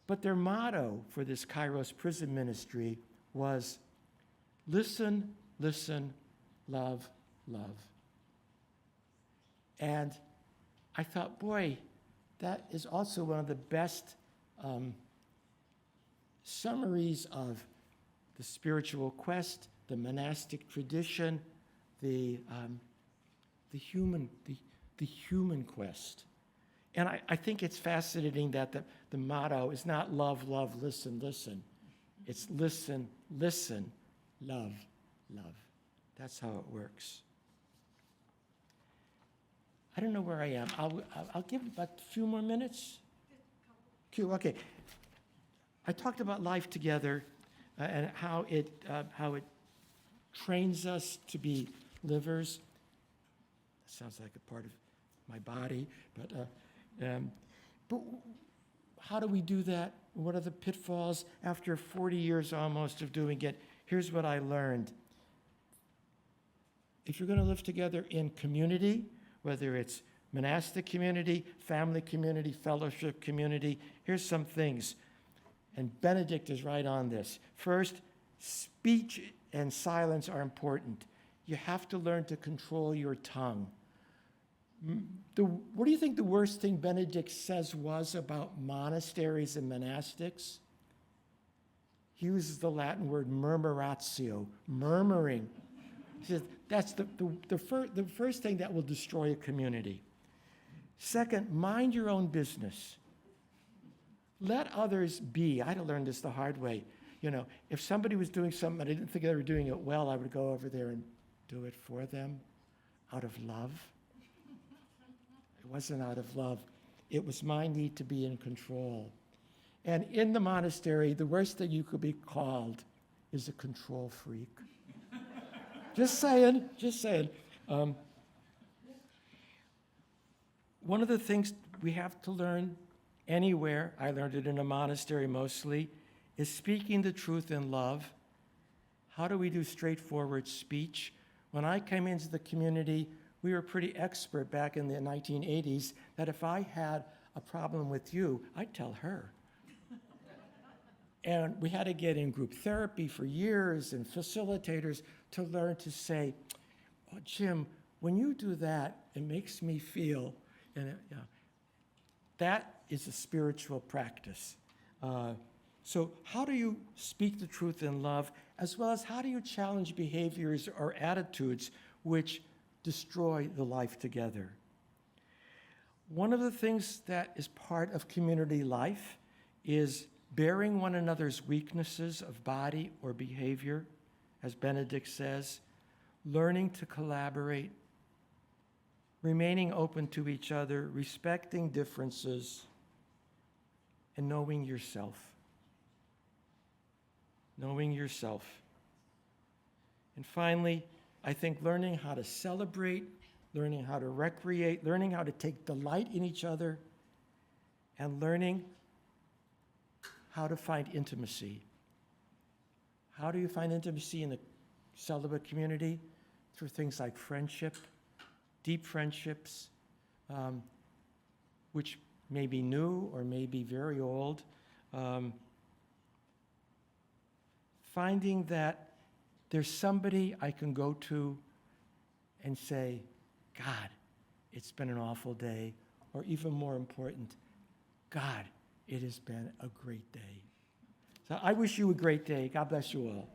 But their motto for this Kairos prison ministry was, listen, listen, love, love. And I thought, boy, that is also one of the best summaries of the spiritual quest, the monastic tradition, the human quest. And I think it's fascinating that the motto is not love, love, listen, listen. It's listen, listen, love, love. That's how it works. I don't know where I am. I'll give about a few more minutes. Okay. I talked about life together and how it trains us to be livers. That sounds like a part of my body, but how do we do that? What are the pitfalls? After 40 years almost of doing it, here's what I learned. if you're going to live together in community, whether it's monastic community, family community, fellowship community, here's some things. And Benedict is right on this. First, speech and silence are important. You have to learn to control your tongue. What do you think the worst thing Benedict says was about monasteries and monastics? He uses the Latin word murmuratio, murmuring. He says that's the first thing that will destroy a community. Second, mind your own business. Let others be. I had to learn this the hard way. If somebody was doing something and I didn't think they were doing it well, I would go over there and do it for them out of love. It wasn't out of love. It was my need to be in control. And in the monastery, the worst thing you could be called is a control freak. Just saying. One of the things we have to learn anywhere, I learned it in a monastery mostly, is speaking the truth in love. How do we do straightforward speech? When I came into the community, we were pretty expert back in the 1980s that if I had a problem with you, I'd tell her. And we had to get in group therapy for years and facilitators to learn to say, oh, Jim, when you do that, it makes me feel, that is a spiritual practice. So how do you speak the truth in love, as well as how do you challenge behaviors or attitudes which destroy the life together? One of the things that is part of community life is bearing one another's weaknesses of body or behavior, as Benedict says, learning to collaborate, remaining open to each other, respecting differences, and knowing yourself. Knowing yourself. And finally, I think learning how to celebrate, learning how to recreate, learning how to take delight in each other, and learning how to find intimacy. How do you find intimacy in a celibate community? Through things like friendship, deep friendships, which may be new or may be very old. Finding that there's somebody I can go to and say, God, it's been an awful day, or even more important, God, it has been a great day. So I wish you a great day. God bless you all.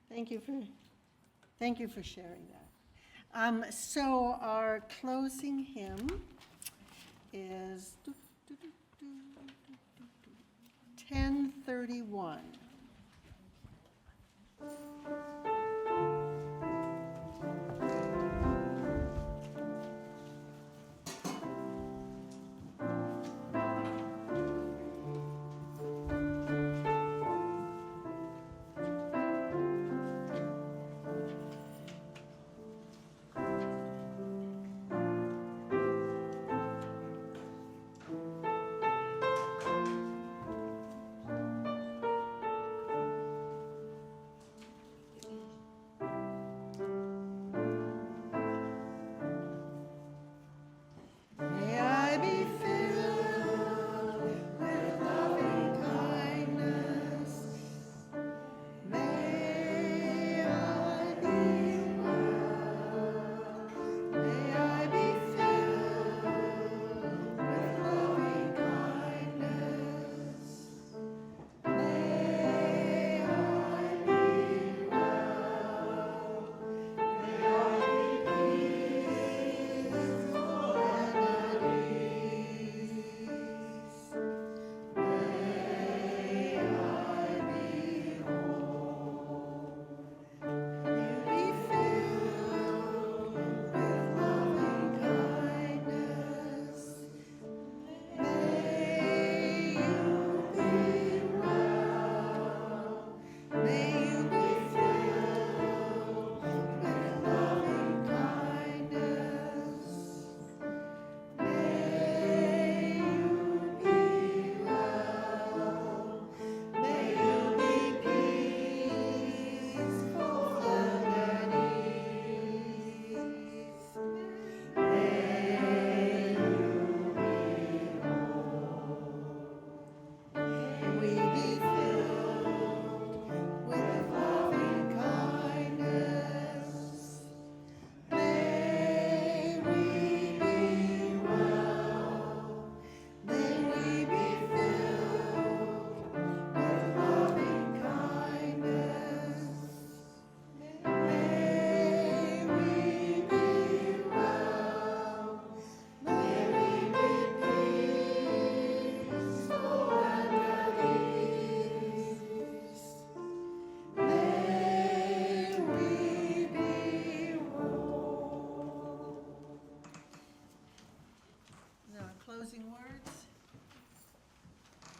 Thank you for sharing that. So our closing hymn is 1031.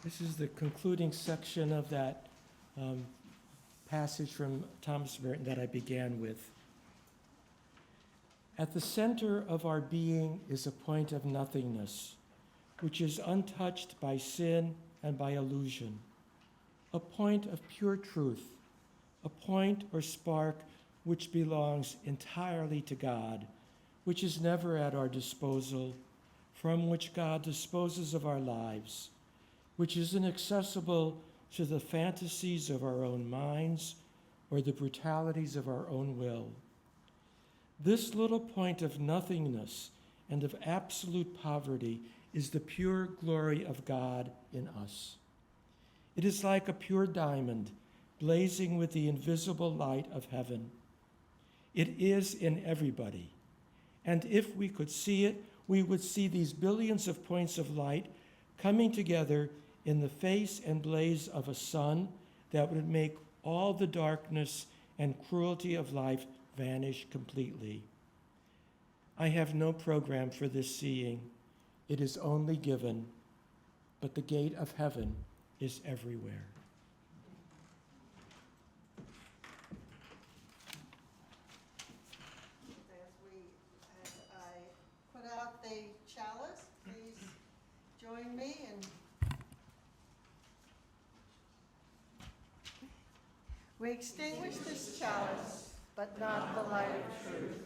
This is the concluding section of that passage from Thomas Merton that I began with. At the center of our being is a point of nothingness, which is untouched by sin and by illusion, a point of pure truth, a point or spark which belongs entirely to God, which is never at our disposal, from which God disposes of our lives, which is inaccessible to the fantasies of our own minds or the brutalities of our own will. This little point of nothingness and of absolute poverty is the pure glory of God in us. It is like a pure diamond blazing with the invisible light of heaven. It is in everybody. And if we could see it, we would see these billions of points of light coming together in the face and blaze of a sun that would make all the darkness and cruelty of life vanish completely. I have no program for this seeing. It is only given, but the gate of heaven is everywhere. As I put out the chalice, please join me in. We extinguish this chalice, but not the light of truth,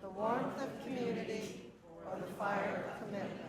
the warmth of community, or the fire of commitment.